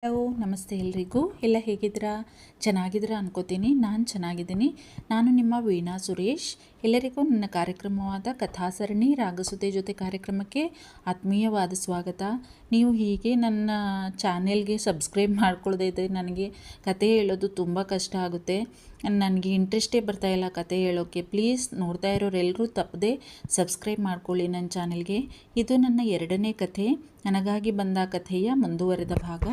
Hello ನಮಸ್ತೆ ಎಲ್ರಿಗೂ. ಎಲ್ಲ ಹೇಗಿದ್ದೀರಾ? ಚೆನ್ನಾಗಿದ್ದೀರಾ ಅನ್ಕೋತೀನಿ. ನಾನು ಚೆನ್ನಾಗಿದ್ದೀನಿ. ನಾನು ನಿಮ್ಮ ವೀಣಾ ಸುರೇಶ್. ಎಲ್ಲರಿಗೂ ನನ್ನ ಕಾರ್ಯಕ್ರಮವಾದ ಕಥಾಸರಣಿ ರಾಗಸುತೆ ಜೊತೆ ಕಾರ್ಯಕ್ರಮಕ್ಕೆ ಆತ್ಮೀಯವಾದ ಸ್ವಾಗತ. ನೀವು ಹೀಗೆ ನನ್ನ ಚಾನೆಲ್ಗೆ ಸಬ್ಸ್ಕ್ರೈಬ್ ಮಾಡ್ಕೊಳ್ಳದೇ ಇದ್ದರೆ ನನಗೆ ಕತೆ ಹೇಳೋದು ತುಂಬ ಕಷ್ಟ ಆಗುತ್ತೆ. ನನಗೆ ಇಂಟ್ರೆಸ್ಟೇ ಬರ್ತಾಯಿಲ್ಲ ಕತೆ ಹೇಳೋಕ್ಕೆ. ಪ್ಲೀಸ್ ನೋಡ್ತಾ ಇರೋರೆಲ್ಲರೂ ತಪ್ಪದೆ ಸಬ್ಸ್ಕ್ರೈಬ್ ಮಾಡ್ಕೊಳ್ಳಿ ನನ್ನ ಚಾನೆಲ್ಗೆ. ಇದು ನನ್ನ 2ನೇ ಕಥೆ, ನನಗಾಗಿ ಬಂದ ಕಥೆಯ ಮುಂದುವರೆದ ಭಾಗ.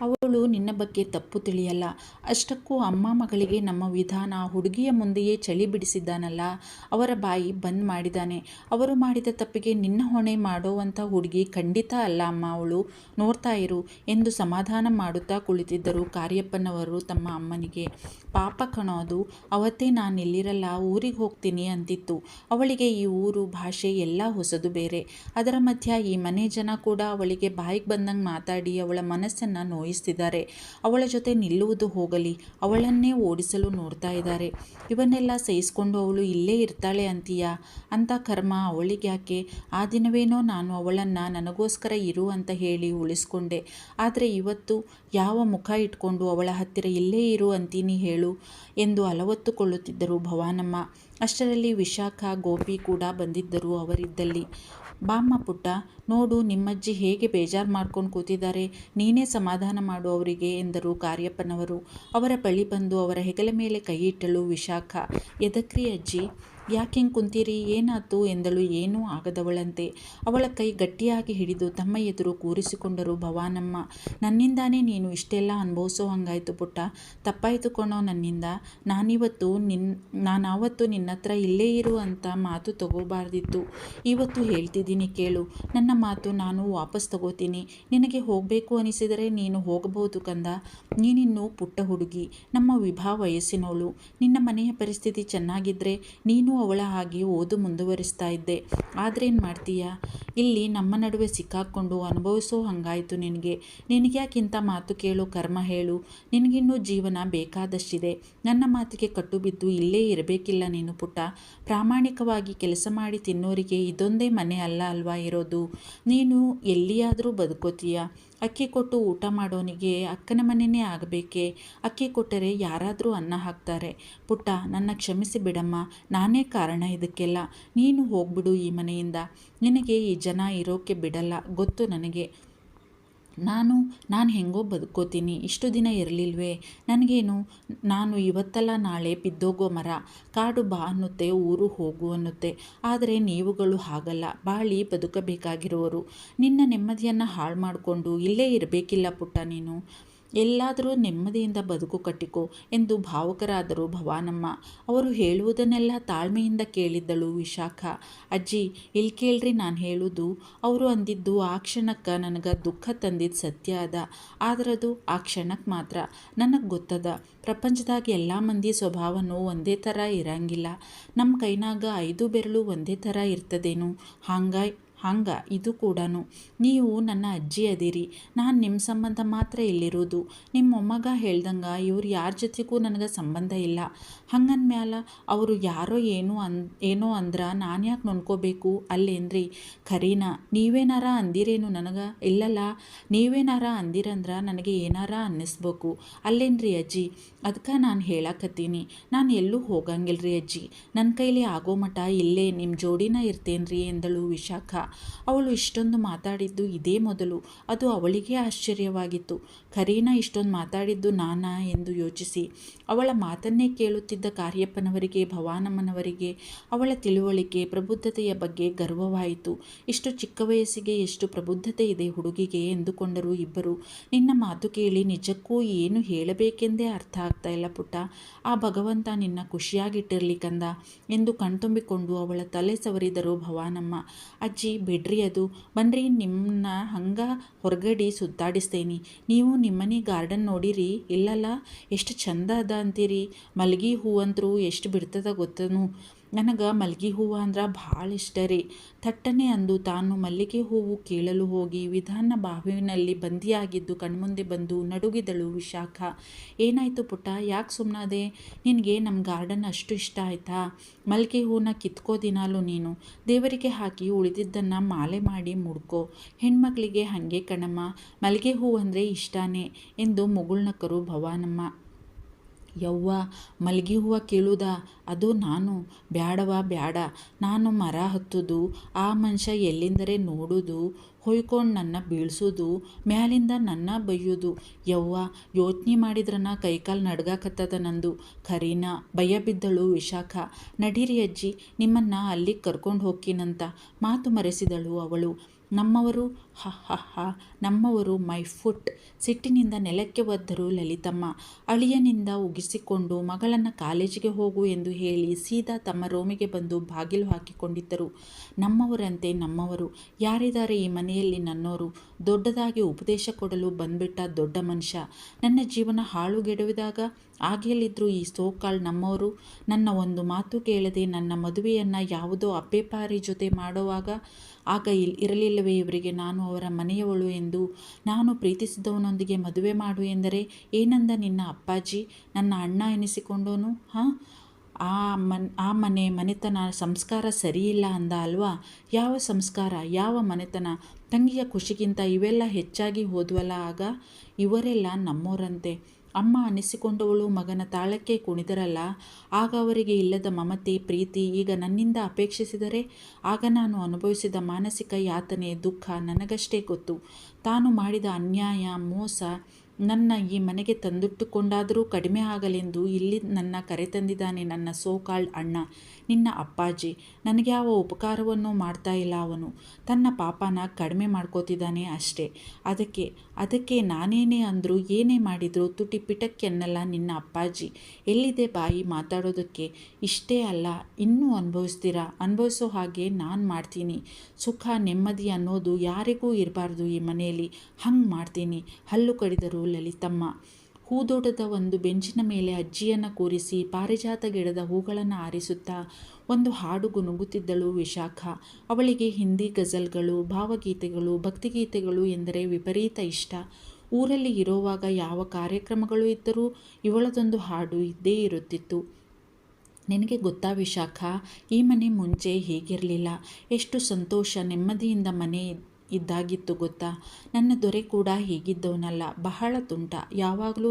ಅವಳು ನಿನ್ನ ಬಗ್ಗೆ ತಪ್ಪು ತಿಳಿಯಲ್ಲ. ಅಷ್ಟಕ್ಕೂ ಅಮ್ಮ ಮಗಳಿಗೆ ನಮ್ಮ ವಿಧಾನ ಹುಡುಗಿಯ ಮುಂದೆಯೇ ಚಳಿ ಬಿಡಿಸಿದ್ದಾನಲ್ಲ, ಅವರ ಬಾಯಿ ಬಂದ್ ಮಾಡಿದ್ದಾನೆ. ಅವರು ಮಾಡಿದ ತಪ್ಪಿಗೆ ನಿನ್ನ ಹೊಣೆ ಮಾಡೋವಂಥ ಹುಡುಗಿ ಖಂಡಿತ ಅಲ್ಲ ಅಮ್ಮ ಅವಳು, ನೋಡ್ತಾ ಇರು ಎಂದು ಸಮಾಧಾನ ಮಾಡುತ್ತಾ ಕುಳಿತಿದ್ದರು ಕಾರ್ಯಪ್ಪನವರು ತಮ್ಮ ಅಮ್ಮನಿಗೆ. ಪಾಪ ಕಣೋ ಅದು, ಅವತ್ತೇ ನಾನು ಇಲ್ಲಿರಲ್ಲ, ಊರಿಗೆ ಹೋಗ್ತೀನಿ ಅಂತಿತ್ತು. ಅವಳಿಗೆ ಈ ಊರು ಭಾಷೆ ಎಲ್ಲ ಹೊಸದು ಬೇರೆ. ಅದರ ಮಧ್ಯ ಈ ಮನೆ ಜನ ಕೂಡ ಅವಳಿಗೆ ಬಾಯಿಗೆ ಬಂದಂಗೆ ಮಾತಾಡಿ ಅವಳ ಮನಸ್ಸನ್ನು ನೋಯಿಸ್ತಿದ್ದಾರೆ. ಅವಳ ಜೊತೆ ನಿಲ್ಲುವುದು ಹೋಗಲಿ, ಅವಳನ್ನೇ ಓಡಿಸಲು ನೋಡ್ತಾ ಇದ್ದಾರೆ. ಇವನ್ನೆಲ್ಲ ಸಹಿಸ್ಕೊಂಡು ಅವಳು ಇಲ್ಲೇ ಇರ್ತಾಳೆ ಅಂತೀಯಾ? ಅಂತ ಕರ್ಮ ಅವಳಿಗ್ಯಾಕೆ? ಆ ದಿನವೇನೋ ನಾನು ಅವಳನ್ನು ನನಗೋಸ್ಕರ ಇರು ಅಂತ ಹೇಳಿ ಉಳಿಸ್ಕೊಂಡೆ. ಆದರೆ ಇವತ್ತು ಯಾವ ಮುಖ ಇಟ್ಕೊಂಡು ಅವಳ ಹತ್ತಿರ ಇಲ್ಲೇ ಇರು ಅಂತೀನಿ ಹೇಳು ಎಂದು ಅಲವತ್ತುಕೊಳ್ಳುತ್ತಿದ್ದರು ಭವಾನಮ್ಮ. ಅಷ್ಟರಲ್ಲಿ ವಿಶಾಖ, ಗೋಪಿ ಕೂಡ ಬಂದಿದ್ದರು ಅವರಿದ್ದಲ್ಲಿ. ಬಾಮ್ಮ ಪುಟ್ಟ, ನೋಡು ನಿಮ್ಮಜ್ಜಿ ಹೇಗೆ ಬೇಜಾರು ಮಾಡ್ಕೊಂಡು ಕೂತಿದ್ದಾರೆ, ನೀನೇ ಸಮಾಧಾನ ಮಾಡು ಅವರಿಗೆ ಎಂದರು ಕಾರ್ಯಪ್ಪನವರು. ಅವರ ಬಳಿ ಬಂದು ಅವರ ಹೆಗಲ ಮೇಲೆ ಕೈ ಇಟ್ಟಳು ವಿಶಾಖ. ಎದಕ್ರಿ ಅಜ್ಜಿ, ಯಾಕೆ ಹಿಂಗೆ ಕುಂತೀರಿ, ಏನಾಯ್ತು ಎಂದಳು ಏನೂ ಆಗದವಳಂತೆ. ಅವಳ ಕೈ ಗಟ್ಟಿಯಾಗಿ ಹಿಡಿದು ತಮ್ಮ ಎದುರು ಕೂರಿಸಿಕೊಂಡರು ಭವಾನಮ್ಮ. ನನ್ನಿಂದಾನೇ ನೀನು ಇಷ್ಟೆಲ್ಲ ಅನುಭವಿಸೋ ಹಂಗಾಯ್ತು ಪುಟ್ಟ, ತಪ್ಪಾಯ್ತು ಕಣೋ ನನ್ನಿಂದ. ನಾನಾವತ್ತು ನಿನ್ನ ಹತ್ರ ಇಲ್ಲೇ ಇರು ಅಂತ ಮಾತು ತಗೋಬಾರ್ದಿತ್ತು. ಇವತ್ತು ಹೇಳ್ತಿದ್ದೀನಿ ಕೇಳು, ನನ್ನ ಮಾತು ನಾನು ವಾಪಸ್ ತಗೋತೀನಿ. ನಿನಗೆ ಹೋಗಬೇಕು ಅನಿಸಿದರೆ ನೀನು ಹೋಗಬಹುದು ಕಂದ. ನೀನಿನ್ನೂ ಪುಟ್ಟ ಹುಡುಗಿ, ನಮ್ಮ ವಿಭಾ ವಯಸ್ಸಿನವಳು. ನಿನ್ನ ಮನೆಯ ಪರಿಸ್ಥಿತಿ ಚೆನ್ನಾಗಿದ್ದರೆ ನೀನು ಅವಳ ಹಾಗೆ ಓದು ಮುಂದುವರಿಸ್ತಾ ಇದ್ದೆ. ಆದ್ರೇನು ಮಾಡ್ತೀಯ, ಇಲ್ಲಿ ನಮ್ಮ ನಡುವೆ ಸಿಕ್ಕಾಕ್ಕೊಂಡು ಅನುಭವಿಸೋ ಹಂಗಾಯ್ತು ನಿನಗೆ. ನಿನಗ್ಯಾಕಿಂತ ಮಾತು ಕೇಳೋ ಕರ್ಮ ಹೇಳು? ನಿನಗಿನ್ನೂ ಜೀವನ ಬೇಕಾದಷ್ಟಿದೆ. ನನ್ನ ಮಾತಿಗೆ ಕಟ್ಟು ಬಿದ್ದು ಇಲ್ಲೇ ಇರಬೇಕಿಲ್ಲ ನೀನು ಪುಟ್ಟ. ಪ್ರಾಮಾಣಿಕವಾಗಿ ಕೆಲಸ ಮಾಡಿ ತಿನ್ನೋರಿಗೆ ಇದೊಂದೇ ಮನೆ ಅಲ್ಲ ಅಲ್ವಾ ಇರೋದು. ನೀನು ಎಲ್ಲಿಯಾದರೂ ಬದುಕೋತೀಯ. ಅಕ್ಕಿ ಕೊಟ್ಟು ಊಟ ಮಾಡೋನಿಗೆ ಅಕ್ಕನ ಮನೆಯೇ ಆಗಬೇಕೆ? ಅಕ್ಕಿ ಕೊಟ್ಟರೆ ಯಾರಾದರೂ ಅನ್ನ ಹಾಕ್ತಾರೆ. ಪುಟ್ಟ, ನನ್ನ ಕ್ಷಮಿಸಿ ಬಿಡಮ್ಮ, ನಾನೇ ಕಾರಣ ಇದಕ್ಕೆಲ್ಲ. ನೀನು ಹೋಗ್ಬಿಡು ಈ ಮನೆಯಿಂದ. ನಿನಗೆ ಈ ಜನ ಇರೋಕ್ಕೆ ಬಿಡಲ್ಲ, ಗೊತ್ತು ನನಗೆ. ನಾನು ಹೆಂಗೋ ಬದುಕೋತೀನಿ, ಇಷ್ಟು ದಿನ ಇರಲಿಲ್ವೇ? ನನಗೇನು, ನಾನು ಇವತ್ತಲ್ಲ ನಾಳೆ ಬಿದ್ದೋಗೋ ಮರ. ಕಾಡು ಬಾ ಅನ್ನುತ್ತೆ, ಊರು ಹೋಗು ಅನ್ನುತ್ತೆ. ಆದರೆ ನೀವುಗಳು ಹಾಗಲ್ಲ, ಬಾಳಿ ಬದುಕಬೇಕಾಗಿರೋರು. ನಿನ್ನ ನೆಮ್ಮದಿಯನ್ನು ಹಾಳು ಮಾಡಿಕೊಂಡು ಇಲ್ಲೇ ಇರಬೇಕಿಲ್ಲ ಪುಟ್ಟ. ನೀನು ಎಲ್ಲಾದರೂ ನೆಮ್ಮದಿಯಿಂದ ಬದುಕು ಕಟ್ಟಿಕೋ ಎಂದು ಭಾವುಕರಾದರು ಭವಾನಮ್ಮ. ಅವರು ಹೇಳುವುದನ್ನೆಲ್ಲ ತಾಳ್ಮೆಯಿಂದ ಕೇಳಿದ್ದಳು ವಿಶಾಖ. ಅಜ್ಜಿ, ಇಲ್ಲಿ ಕೇಳ್ರಿ ನಾನು ಹೇಳೋದು. ಅವರು ಅಂದಿದ್ದು ಆ ಕ್ಷಣಕ್ಕೆ ನನಗೆ ದುಃಖ ತಂದಿದ್ದು ಸತ್ಯ ಅದ. ಆದ್ರದು ಆ ಕ್ಷಣಕ್ಕೆ ಮಾತ್ರ. ನನಗೆ ಗೊತ್ತದ, ಪ್ರಪಂಚದಾಗ ಎಲ್ಲ ಮಂದಿ ಸ್ವಭಾವನೂ ಒಂದೇ ಥರ ಇರಂಗಿಲ್ಲ. ನಮ್ಮ ಕೈನಾಗ 5 ಬೆರಳು ಒಂದೇ ಥರ ಇರ್ತದೇನು, ಹಂಗ ಇದು ಕೂಡ. ನೀವು ನನ್ನ ಅಜ್ಜಿ ಅದಿರಿ, ನಾನು ನಿಮ್ಮ ಸಂಬಂಧ ಮಾತ್ರ ಇಲ್ಲಿರೋದು. ನಿಮ್ಮ ಮೊಮ್ಮಗ ಹೇಳ್ದಂಗೆ ಇವ್ರು ಯಾರ ಜೊತೆಗೂ ನನಗೆ ಸಂಬಂಧ ಇಲ್ಲ. ಹಂಗಂದ್ಮ್ಯಾಲ ಅವರು ಯಾರೋ ಏನೋ ಅಂದ್ರೆ ನಾನು ಯಾಕೆ ನೊನ್ಕೋಬೇಕು ಅಲ್ಲೇನ್ರಿ? ಖರೀನಾ? ನೀವೇನಾರ ಅಂದಿರೇನು ನನಗೆ? ಇಲ್ಲಲ್ಲ, ನೀವೇನಾರ ಅಂದಿರಂದ್ರೆ ನನಗೆ ಏನಾರ ಅನ್ನಿಸ್ಬೇಕು ಅಲ್ಲೇನ್ರಿ ಅಜ್ಜಿ? ಅದಕ್ಕೆ ನಾನು ಹೇಳಕತ್ತೀನಿ, ನಾನು ಎಲ್ಲೂ ಹೋಗಂಗಿಲ್ರಿ ಅಜ್ಜಿ. ನನ್ನ ಕೈಲಿ ಆಗೋ ಮಠ ಇಲ್ಲೇ ನಿಮ್ಮ ಜೋಡಿನ ಇರ್ತೇನ್ರಿ ಎಂದಳು ವಿಶಾಖ. ಅವಳು ಇಷ್ಟೊಂದು ಮಾತಾಡಿದ್ದು ಇದೇ ಮೊದಲು. ಅದು ಅವಳಿಗೆ ಆಶ್ಚರ್ಯವಾಗಿತ್ತು. ಖರೀನಾ ಇಷ್ಟೊಂದು ಮಾತಾಡಿದ್ದು ನಾನಾ ಎಂದು ಯೋಚಿಸಿ. ಅವಳ ಮಾತನ್ನೇ ಕೇಳುತ್ತಿದ್ದ ಕಾರ್ಯಪ್ಪನವರಿಗೆ, ಭವಾನಮ್ಮನವರಿಗೆ ಅವಳ ತಿಳುವಳಿಕೆ, ಪ್ರಬುದ್ಧತೆಯ ಬಗ್ಗೆ ಗರ್ವವಾಯಿತು. ಇಷ್ಟು ಚಿಕ್ಕ ವಯಸ್ಸಿಗೆ ಎಷ್ಟು ಪ್ರಬುದ್ಧತೆ ಇದೆ ಹುಡುಗಿಗೆ ಎಂದುಕೊಂಡರು ಇಬ್ಬರು. ನಿನ್ನ ಮಾತು ಕೇಳಿ ನಿಜಕ್ಕೂ ಏನು ಹೇಳಬೇಕೆಂದೇ ಅರ್ಥ ಆಗ್ತಾ ಇಲ್ಲ ಪುಟ್ಟ. ಆ ಭಗವಂತ ನಿನ್ನ ಖುಷಿಯಾಗಿಟ್ಟಿರಲಿ ಕಂದ ಎಂದು ಕಣ್ತುಂಬಿಕೊಂಡು ಅವಳ ತಲೆ ಸವರಿದರು ಭವಾನಮ್ಮ. ಅಜ್ಜಿ ಬಿಡ್ರಿ ಅದು, ಬನ್ರಿ ನಿಮ್ಮನ್ನ ಹಂಗೆ ಹೊರಗಡೆ ಸುತ್ತಾಡಿಸ್ತೇನೆ. ನೀವು ನಿಮ್ಮನೆ ಗಾರ್ಡನ್ ನೋಡಿರಿ? ಇಲ್ಲಲ್ಲ, ಎಷ್ಟು ಚಂದ ಅದ ಅಂತೀರಿ. ಮಲ್ಗಿ ಹೂವಂತರೂ ಎಷ್ಟು ಬಿಡ್ತದ ಗೊತ್ತನು. ನನಗೆ ಮಲ್ಗೆ ಹೂವು ಅಂದ್ರೆ ಭಾಳ ಇಷ್ಟ ರೀ. ಥಟ್ಟನೆ ಅಂದು ತಾನು ಮಲ್ಲಿಗೆ ಹೂವು ಕೀಳಲು ಹೋಗಿ ವಿಧಾನ ಬಾವಿನಲ್ಲಿ ಬಂದಿಯಾಗಿದ್ದು ಕಣ್ಮುಂದೆ ಬಂದು ನಡುಗಿದಳು ವಿಶಾಖ. ಏನಾಯಿತು ಪುಟ್ಟ, ಯಾಕೆ ಸುಮ್ಮನಾದೆ? ನಿನಗೆ ನಮ್ಮ ಗಾರ್ಡನ್ ಅಷ್ಟು ಇಷ್ಟ ಆಯಿತಾ? ಮಲ್ಗೆ ಹೂವನ್ನ ಕಿತ್ಕೋ ದಿನಾಲು ನೀನು, ದೇವರಿಗೆ ಹಾಕಿ ಉಳಿದಿದ್ದನ್ನು ಮಾಲೆ ಮಾಡಿ ಮುಡ್ಕೋ. ಹೆಣ್ಮಕ್ಳಿಗೆ ಹಾಗೆ ಕಣಮ್ಮ, ಮಲ್ಗೆ ಹೂವು ಅಂದರೆ ಇಷ್ಟನೇ ಎಂದು ಮುಗುಳ್ನಕ್ಕರು ಭವಾನಮ್ಮ. ಯವ್ವ, ಮಲ್ಗೆ ಹೂವು ಕೀಳುವುದ? ಅದು ನಾನು? ಬ್ಯಾಡವ ಬ್ಯಾಡ. ನಾನು ಮರ ಹತ್ತುದು, ಆ ಮನುಷ್ಯ ಎಲ್ಲಿಂದರೆ ನೋಡುವುದು, ಹೊಯ್ಕೊಂಡು ನನ್ನ ಬೀಳ್ಸೋದು, ಮ್ಯಾಲಿಂದ ನನ್ನ ಬೈಯೋದು. ಯವ್ವ, ಯೋಚನೆ ಮಾಡಿದ್ರನ ಕೈಕಾಲು ನಡ್ಗಾಕತ್ತದ ನಂದು. ಖರೀನ ಭಯ ಬಿದ್ದಳು ವಿಶಾಖ. ನಡೀರಿ ಅಜ್ಜಿ, ನಿಮ್ಮನ್ನು ಅಲ್ಲಿಗೆ ಕರ್ಕೊಂಡು ಹೋಗ್ತೀನಂತ ಮಾತು ಮರೆಸಿದಳು ಅವಳು. ನಮ್ಮವರು? ಹ ಹ ಹ, ನಮ್ಮವರು ಮೈ ಫುಟ್. ಸಿಟ್ಟಿನಿಂದ ನೆಲಕ್ಕೆ ಒದ್ದರು ಲಲಿತಮ್ಮ. ಅಳಿಯನಿಂದ ಉಗಿಸಿಕೊಂಡು ಮಗಳನ್ನು ಕಾಲೇಜಿಗೆ ಹೋಗು ಎಂದು ಹೇಳಿ ಸೀದಾ ತಮ್ಮ ರೂಮಿಗೆ ಬಂದು ಬಾಗಿಲು ಹಾಕಿಕೊಂಡಿದ್ದರು. ನಮ್ಮವರಂತೆ ನಮ್ಮವರು ಯಾರಿದ್ದಾರೆ ಈ ಮನೆಯಲ್ಲಿ? ನನ್ನೋರು. ದೊಡ್ಡದಾಗಿ ಉಪದೇಶ ಕೊಡಲು ಬಂದ್ಬಿಟ್ಟ ದೊಡ್ಡ ಮನುಷ್ಯ. ನನ್ನ ಜೀವನ ಹಾಳುಗೆಡುವಿದಾಗ ಆಗೆಲ್ಲಿದ್ರು ಈ ಸೋಕಾಳ್ ನಮ್ಮವರು? ನನ್ನ ಒಂದು ಮಾತು ಕೇಳದೆ ನನ್ನ ಮದುವೆಯನ್ನು ಯಾವುದೋ ಅಪ್ಪೆಪಾರಿ ಜೊತೆ ಮಾಡುವಾಗ ಆಗ ಇರಲಿಲ್ಲವೇ ಇವರಿಗೆ ನಾನು ಅವರ ಮನೆಯವಳು ಎಂದು? ನಾನು ಪ್ರೀತಿಸಿದವನೊಂದಿಗೆ ಮದುವೆ ಮಾಡು ಎಂದರೆ ಏನಂದ ನಿನ್ನ ಅಪ್ಪಾಜಿ? ನನ್ನ ಅಣ್ಣ ಎನಿಸಿಕೊಂಡೋನು? ಹಾಂ, ಆ ಮನೆತನ ಸಂಸ್ಕಾರ ಸರಿಯಿಲ್ಲ ಅಂದ ಅಲ್ವಾ? ಯಾವ ಸಂಸ್ಕಾರ, ಯಾವ ಮನೆತನ? ತಂಗಿಯ ಖುಷಿಗಿಂತ ಇವೆಲ್ಲ ಹೆಚ್ಚಾಗಿ ಹೋದ್ವಲ್ಲ ಆಗ. ಇವರೆಲ್ಲ ನಮ್ಮೋರಂತೆ. ಅಮ್ಮ ಅನ್ನಿಸಿಕೊಂಡವಳು ಮಗನ ತಾಳಕ್ಕೆ ಕುಣಿದರಲ್ಲ, ಆಗ ಅವರಿಗೆ ಇಲ್ಲದ ಮಮತೆ ಪ್ರೀತಿ ಈಗ ನನ್ನಿಂದ ಅಪೇಕ್ಷಿಸಿದರೆ ಆಗ ನಾನು ಅನುಭವಿಸಿದ ಮಾನಸಿಕ ಯಾತನೆ ದುಃಖ ನನಗಷ್ಟೇ ಗೊತ್ತು. ತಾನು ಮಾಡಿದ ಅನ್ಯಾಯ ಮೋಸ ನನ್ನ ಈ ಮನೆಗೆ ತಂದಿಟ್ಟುಕೊಂಡಾದರೂ ಕಡಿಮೆ ಆಗಲೆಂದು ಇಲ್ಲಿ ನನ್ನ ಕರೆತಂದಿದ್ದಾನೆ ನನ್ನ ಸೋಕಾಲ್ಡ್ ಅಣ್ಣ, ನಿನ್ನ ಅಪ್ಪಾಜಿ. ನನಗೆ ಯಾವ ಉಪಕಾರವನ್ನು ಮಾಡ್ತಾ ಇಲ್ಲ ಅವನು. ತನ್ನ ಪಾಪನ ಕಡಿಮೆ ಮಾಡ್ಕೋತಿದ್ದಾನೆ ಅಷ್ಟೇ. ಅದಕ್ಕೆ ನಾನೇನೇ ಅಂದರೂ ಏನೇ ಮಾಡಿದರೂ ತುಟಿ ಪಿಟಕ್ಕೆನ್ನಲ್ಲ ನಿನ್ನ ಅಪ್ಪಾಜಿ. ಎಲ್ಲಿದೆ ಬಾಯಿ ಮಾತಾಡೋದಕ್ಕೆ? ಇಷ್ಟೇ ಅಲ್ಲ, ಇನ್ನೂ ಅನುಭವಿಸೋ ಹಾಗೆ ನಾನು ಮಾಡ್ತೀನಿ. ಸುಖ ನೆಮ್ಮದಿ ಅನ್ನೋದು ಯಾರಿಗೂ ಇರಬಾರ್ದು ಈ ಮನೆಯಲ್ಲಿ, ಹಂಗೆ ಮಾಡ್ತೀನಿ. ಹಲ್ಲು ಕಡಿದರು ಲಲಿತಮ್ಮ. ಹೂದೋಟದ ಒಂದು ಬೆಂಚಿನ ಮೇಲೆ ಅಜ್ಜಿಯನ್ನು ಕೂರಿಸಿ ಪಾರಿಜಾತ ಗಿಡದ ಹೂಗಳನ್ನು ಆರಿಸುತ್ತಾ ಒಂದು ಹಾಡು ಗುನುಗುತ್ತಿದ್ದಳು ವಿಶಾಖ. ಅವಳಿಗೆ ಹಿಂದಿ ಗಜಲ್ಗಳು, ಭಾವಗೀತೆಗಳು, ಭಕ್ತಿಗೀತೆಗಳು ಎಂದರೆ ವಿಪರೀತ ಇಷ್ಟ. ಊರಲ್ಲಿ ಇರೋವಾಗ ಯಾವ ಕಾರ್ಯಕ್ರಮಗಳು ಇದ್ದರೂ ಇವಳದೊಂದು ಹಾಡು ಇದ್ದೇ ಇರುತ್ತಿತ್ತು. ನಿನಗೆ ಗೊತ್ತಾ ವಿಶಾಖ, ಈ ಮನೆ ಮುಂಚೆ ಹೀಗಿರಲಿಲ್ಲ. ಎಷ್ಟು ಸಂತೋಷ ನೆಮ್ಮದಿಯಿಂದ ಮನೆ ಇದ್ದಾಗಿತ್ತು ಗೊತ್ತಾ? ನನ್ನ ದೊರೆ ಕೂಡ ಹೀಗಿದ್ದವನಲ್ಲ, ಬಹಳ ತುಂಟ. ಯಾವಾಗಲೂ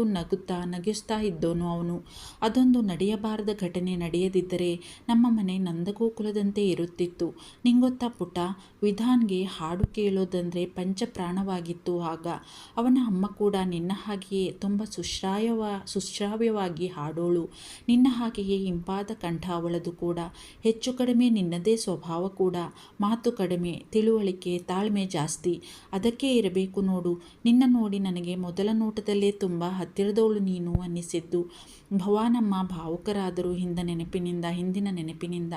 ನಗಿಸ್ತಾ ಇದ್ದವನು ಅವನು. ಅದೊಂದು ನಡೆಯಬಾರದ ಘಟನೆ ನಡೆಯದಿದ್ದರೆ ನಮ್ಮ ಮನೆ ನಂದಗೋಕುಲದಂತೆ ಇರುತ್ತಿತ್ತು. ನಿಂಗೊತ್ತಾ ಪುಟ್ಟ, ವಿಧಾನ್ಗೆ ಹಾಡು ಕೇಳೋದಂದರೆ ಪಂಚಪ್ರಾಣವಾಗಿತ್ತು ಆಗ. ಅವನ ಅಮ್ಮ ಕೂಡ ನಿನ್ನ ಹಾಗೆಯೇ ತುಂಬ ಸುಶ್ರಾವ್ಯವಾಗಿ ಹಾಡೋಳು. ನಿನ್ನ ಹಾಗೆಯೇ ಇಂಪಾದ ಕಂಠ ಅವಳದು ಕೂಡ. ಹೆಚ್ಚು ಕಡಿಮೆ ನಿನ್ನದೇ ಸ್ವಭಾವ ಕೂಡ. ಮಾತು ಕಡಿಮೆ, ತಿಳುವಳಿಕೆ ತಾಳ್ಮೆ ಜಾಸ್ತಿ. ಅದಕ್ಕೆ ಇರಬೇಕು ನೋಡು, ನಿನ್ನ ನೋಡಿ ನನಗೆ ಮೊದಲ ನೋಟದಲ್ಲೇ ತುಂಬ ಹತ್ತಿರದವಳು ನೀನು ಅನ್ನಿಸಿದ್ದು. ಭವಾನಮ್ಮ ಭಾವುಕರಾದರು ಹಿಂದಿನ ನೆನಪಿನಿಂದ.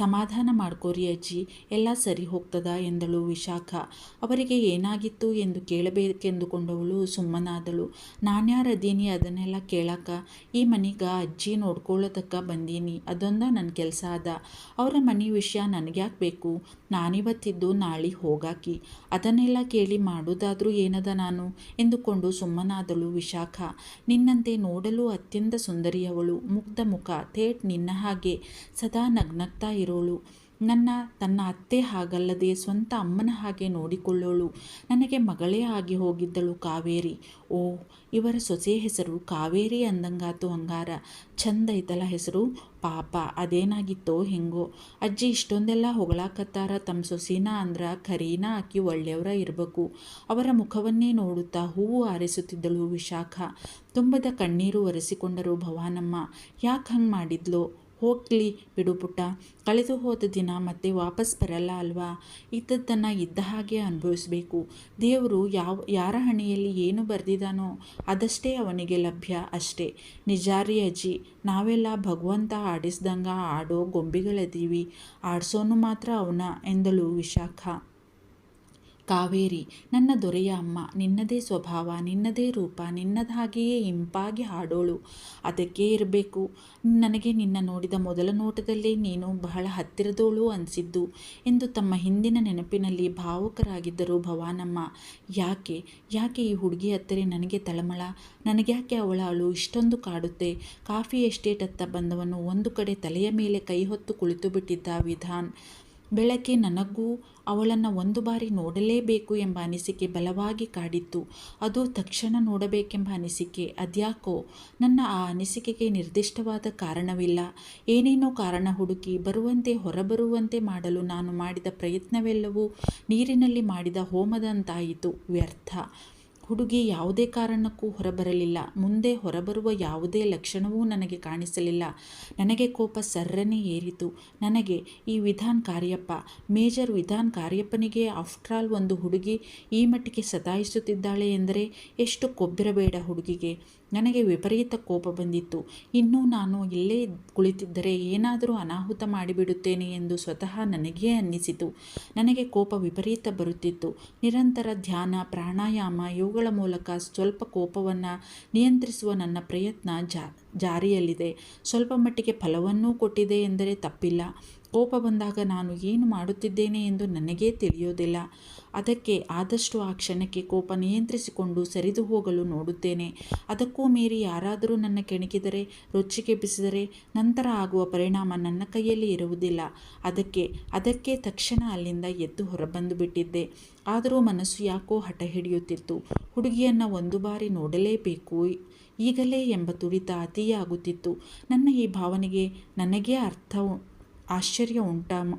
ಸಮಾಧಾನ ಮಾಡ್ಕೋರಿ ಅಜ್ಜಿ, ಎಲ್ಲ ಸರಿ ಹೋಗ್ತದ ಎಂದಳು ವಿಶಾಖ. ಅವರಿಗೆ ಏನಾಗಿತ್ತು ಎಂದು ಕೇಳಬೇಕೆಂದುಕೊಂಡವಳು ಸುಮ್ಮನಾದಳು. ನಾನ್ಯಾರದೀನಿ ಅದನ್ನೆಲ್ಲ ಕೇಳಾಕ? ಈ ಮನೆಗ ಅಜ್ಜಿ ನೋಡ್ಕೊಳ್ಳೋದಕ್ಕೆ ಬಂದೀನಿ, ಅದೊಂದ ನನ್ನ ಕೆಲಸ ಅದ. ಅವರ ಮನೆ ವಿಷಯ ನನಗ್ಯಾಕೆ ಬೇಕು? ನಾನಿವತ್ತಿದ್ದು ನಾಳೆ ಹೋಗಾಕಿ, ಅದನ್ನೆಲ್ಲ ಕೇಳಿ ಮಾಡೋದಾದ್ರೂ ಏನದ ನಾನು ಎಂದುಕೊಂಡು ಸುಮ್ಮನಾದಳು ವಿಶಾಖ. ನಿನ್ನಂತೆ ನೋಡಲು ಅತ್ಯಂತ ಸುಂದರಿಯವಳು, ಮುಗ್ಧ ಮುಖ, ಥೇಟ್ ನಿನ್ನ ಹಾಗೆ ಸದಾ ನಗ್ನಗ್ತಾ ಇರೋಳು. ತನ್ನ ಅತ್ತೆ ಹಾಗಲ್ಲದೆ ಸ್ವಂತ ಅಮ್ಮನ ಹಾಗೆ ನೋಡಿಕೊಳ್ಳೋಳು. ನನಗೆ ಮಗಳೇ ಆಗಿ ಹೋಗಿದ್ದಳು ಕಾವೇರಿ. ಓ, ಇವರ ಸೊಸೆ ಹೆಸರು ಕಾವೇರಿ ಅಂದಂಗಾತು. ಹಂಗಾರ ಚಂದ ಐತಲ್ಲ ಹೆಸರು. ಪಾಪ ಅದೇನಾಗಿತ್ತೋ ಹೆಂಗೋ. ಅಜ್ಜಿ ಇಷ್ಟೊಂದೆಲ್ಲ ಹೊಗಳಾಕತ್ತಾರ ತಮ್ಮ ಸೊಸಿನ ಅಂದ್ರ ಖರೀನ ಆಕಿ ಒಳ್ಳೆಯವರ ಇರಬೇಕು. ಅವರ ಮುಖವನ್ನೇ ನೋಡುತ್ತಾ ಹೂವು ಆರಿಸುತ್ತಿದ್ದಳು ವಿಶಾಖ. ತುಂಬದ ಕಣ್ಣೀರು ಒರೆಸಿಕೊಂಡರು ಭವಾನಮ್ಮ. ಯಾಕೆ ಹಂಗೆ ಮಾಡಿದ್ಲೋ? ಹೋಗ್ಲಿ ಬಿಡು ಪುಟ್ಟ, ಕಳೆದು ಹೋದ ದಿನ ಮತ್ತೆ ವಾಪಸ್ ಬರಲ್ಲ ಅಲ್ವಾ? ಇದ್ದದ್ದನ್ನು ಇದ್ದ ಹಾಗೆ ಅನುಭವಿಸ್ಬೇಕು. ದೇವರು ಯಾರ ಹಣೆಯಲ್ಲಿ ಏನು ಬರೆದಿದ್ದಾನೋ ಅದಷ್ಟೇ ಅವನಿಗೆ ಲಭ್ಯ ಅಷ್ಟೇ. ನಿಜಾರಿ ಅಜ್ಜಿ, ನಾವೆಲ್ಲ ಭಗವಂತ ಆಡಿಸ್ದಂಗ ಆಡೋ ಗೊಂಬೆಗಳದೀವಿ, ಆಡ್ಸೋನು ಮಾತ್ರ ಅವನ ಎಂದಳು ವಿಶಾಖ. ಕಾವೇರಿ, ನನ್ನ ದೊರೆಯ ಅಮ್ಮ, ನಿನ್ನದೇ ಸ್ವಭಾವ, ನಿನ್ನದೇ ರೂಪ, ನಿನ್ನದಾಗಿಯೇ ಇಂಪಾಗಿ ಹಾಡೋಳು. ಅದಕ್ಕೇ ಇರಬೇಕು ನನಗೆ ನಿನ್ನ ನೋಡಿದ ಮೊದಲ ನೋಟದಲ್ಲೇ ನೀನು ಬಹಳ ಹತ್ತಿರದೋಳು ಅನಿಸಿದ್ದು ಎಂದು ತಮ್ಮ ಹಿಂದಿನ ನೆನಪಿನಲ್ಲಿ ಭಾವುಕರಾಗಿದ್ದರು ಭವಾನಮ್ಮ. ಯಾಕೆ ಯಾಕೆ ಈ ಹುಡುಗಿ ಹತ್ತಿರ ನನಗೆ ತಳಮಳ? ನನಗ್ಯಾಕೆ ಅವಳ ಅಳು ಇಷ್ಟೊಂದು ಕಾಡುತ್ತೆ? ಕಾಫಿ ಎಸ್ಟೇಟ್ ಹತ್ತ ಬಂದವನು ಒಂದು ಕಡೆ ತಲೆಯ ಮೇಲೆ ಕೈ ಹೊತ್ತು ಕುಳಿತು ಬಿಟ್ಟಿದ್ದ ವಿಧಾನ್. ಬೆಳಗ್ಗೆ ನನಗೂ ಅವಳನ್ನು ಒಂದು ಬಾರಿ ನೋಡಲೇಬೇಕು ಎಂಬ ಅನಿಸಿಕೆ ಬಲವಾಗಿ ಕಾಡಿತ್ತು. ಅದು ತಕ್ಷಣ ನೋಡಬೇಕೆಂಬ ಅನಿಸಿಕೆ. ಅದ್ಯಾಕೋ ನನ್ನ ಆ ಅನಿಸಿಕೆಗೆ ನಿರ್ದಿಷ್ಟವಾದ ಕಾರಣವಿಲ್ಲ. ಏನೇನೋ ಕಾರಣ ಹುಡುಕಿ ಬರುವಂತೆ ಹೊರಬರುವಂತೆ ಮಾಡಲು ನಾನು ಮಾಡಿದ ಪ್ರಯತ್ನವೆಲ್ಲವೂ ನೀರಿನಲ್ಲಿ ಮಾಡಿದ ಹೋಮದಂತಾಯಿತು, ವ್ಯರ್ಥ. ಹುಡುಗಿ ಯಾವುದೇ ಕಾರಣಕ್ಕೂ ಹೊರಬರಲಿಲ್ಲ. ಮುಂದೆ ಹೊರಬರುವ ಯಾವುದೇ ಲಕ್ಷಣವೂ ನನಗೆ ಕಾಣಿಸಲಿಲ್ಲ. ನನಗೆ ಕೋಪ ಸರ್ರನೆ ಏರಿತು. ನನಗೆ ಈ ವಿಧಾನ್ ಕಾರ್ಯಪ್ಪ, ಮೇಜರ್ ವಿಧಾನ್ ಕಾರ್ಯಪ್ಪನಿಗೆ ಆಫ್ಟ್ರಾಲ್ ಒಂದು ಹುಡುಗಿ ಈ ಮಟ್ಟಿಗೆ ಸತಾಯಿಸುತ್ತಿದ್ದಾಳೆ ಎಂದರೆ ಎಷ್ಟು ಕೊಬ್ಬಿರಬೇಡ ಹುಡುಗಿಗೆ. ನನಗೆ ವಿಪರೀತ ಕೋಪ ಬಂದಿತ್ತು. ಇನ್ನೂ ನಾನು ಇಲ್ಲೇ ಕುಳಿತಿದ್ದರೆ ಏನಾದರೂ ಅನಾಹುತ ಮಾಡಿಬಿಡುತ್ತೇನೆ ಎಂದು ಸ್ವತಃ ನನಗೇ ಅನ್ನಿಸಿತು. ನನಗೆ ಕೋಪ ವಿಪರೀತ ಬರುತ್ತಿತ್ತು. ನಿರಂತರ ಧ್ಯಾನ, ಪ್ರಾಣಾಯಾಮ ಇವುಗಳ ಮೂಲಕ ಸ್ವಲ್ಪ ಕೋಪವನ್ನು ನಿಯಂತ್ರಿಸುವ ನನ್ನ ಪ್ರಯತ್ನ ಜಾರಿಯಲ್ಲಿದೆ. ಸ್ವಲ್ಪ ಮಟ್ಟಿಗೆ ಫಲವನ್ನೂ ಕೊಟ್ಟಿದೆ ಎಂದರೆ ತಪ್ಪಿಲ್ಲ. ಕೋಪ ಬಂದಾಗ ನಾನು ಏನು ಮಾಡುತ್ತಿದ್ದೇನೆ ಎಂದು ನನಗೇ ತಿಳಿಯೋದಿಲ್ಲ. ಅದಕ್ಕೆ ಆದಷ್ಟು ಆ ಕ್ಷಣಕ್ಕೆ ಕೋಪ ನಿಯಂತ್ರಿಸಿಕೊಂಡು ಸರಿದು ಹೋಗಲು ನೋಡುತ್ತೇನೆ. ಅದಕ್ಕೂ ಮೀರಿ ಯಾರಾದರೂ ನನ್ನ ಕೆಣಕಿದರೆ, ರೊಚ್ಚಿಗೆಬ್ಬಿಸಿದರೆ ನಂತರ ಆಗುವ ಪರಿಣಾಮ ನನ್ನ ಕೈಯಲ್ಲಿ ಇರುವುದಿಲ್ಲ. ಅದಕ್ಕೆ ತಕ್ಷಣ ಅಲ್ಲಿಂದ ಎದ್ದು ಹೊರಬಂದು ಬಿಟ್ಟಿದ್ದೆ. ಆದರೂ ಮನಸ್ಸು ಯಾಕೋ ಹಠ ಹಿಡಿಯುತ್ತಿತ್ತು. ಹುಡುಗಿಯನ್ನು ಒಂದು ಬಾರಿ ನೋಡಲೇಬೇಕು ಈಗಲೇ ಎಂಬ ತುಡಿತ ಅತಿಯಾಗುತ್ತಿತ್ತು. ನನ್ನ ಈ ಭಾವನೆಗೆ ನನಗೇ ಆಶ್ಚರ್ಯ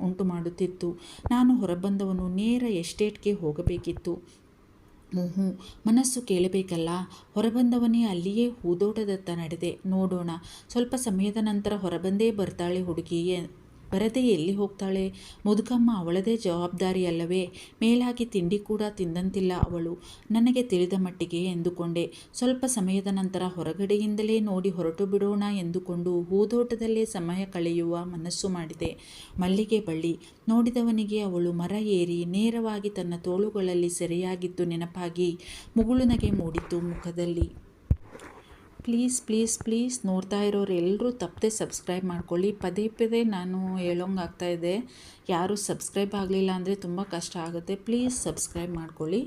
ಉಂಟು ಮಾಡುತ್ತಿತ್ತು. ನಾನು ಹೊರಬಂದವನು ನೇರ ಎಸ್ಟೇಟ್ಗೆ ಹೋಗಬೇಕಿತ್ತು. ಮನಸ್ಸು ಕೇಳಬೇಕಲ್ಲ. ಹೊರಬಂದವನೇ ಅಲ್ಲಿಯೇ ಹೂದೋಟದತ್ತ ನಡೆದೆ. ನೋಡೋಣ, ಸ್ವಲ್ಪ ಸಮಯದ ನಂತರ ಹೊರಬಂದೇ ಬರ್ತಾಳೆ ಹುಡುಗಿ. ಬರದೆ ಎಲ್ಲಿ ಹೋಗ್ತಾಳೆ? ಮುದುಕಮ್ಮ ಅವಳದೇ ಜವಾಬ್ದಾರಿ ಅಲ್ಲವೇ? ಮೇಲಾಗಿ ತಿಂಡಿ ಕೂಡ ತಿಂದಂತಿಲ್ಲ ಅವಳು, ನನಗೆ ತಿಳಿದ ಮಟ್ಟಿಗೆ ಎಂದುಕೊಂಡೆ. ಸ್ವಲ್ಪ ಸಮಯದ ನಂತರ ಹೊರಗಡೆಯಿಂದಲೇ ನೋಡಿ ಹೊರಟು ಬಿಡೋಣ ಎಂದುಕೊಂಡು ಹೂದೋಟದಲ್ಲೇ ಸಮಯ ಕಳೆಯುವ ಮನಸ್ಸು ಮಾಡಿದೆ. ಮಲ್ಲಿಗೆ ಬಳ್ಳಿ ನೋಡಿದವನಿಗೆ ಅವಳು ಮರ ಏರಿ ನೇರವಾಗಿ ತನ್ನ ತೋಳುಗಳಲ್ಲಿ ಸೆರೆಯಾಗಿದ್ದು ನೆನಪಾಗಿ ಮುಗುಳುನಗೆ ಮೂಡಿತು ಮುಖದಲ್ಲಿ. ಪ್ಲೀಸ್ ನೋಡ್ತಾ ಇರೋರು ಎಲ್ಲರೂ ತಪ್ಪದೆ ಸಬ್ಸ್ಕ್ರೈಬ್ ಮಾಡ್ಕೊಳ್ಳಿ. ಪದೇ ನಾನು ಹೇಳೋಂಗಾಗ್ತಾಯಿದೆ. ಯಾರೂ ಸಬ್ಸ್ಕ್ರೈಬ್ ಆಗಲಿಲ್ಲ ಅಂದರೆ ತುಂಬ ಕಷ್ಟ ಆಗುತ್ತೆ. ಪ್ಲೀಸ್ ಸಬ್ಸ್ಕ್ರೈಬ್ ಮಾಡ್ಕೊಳ್ಳಿ.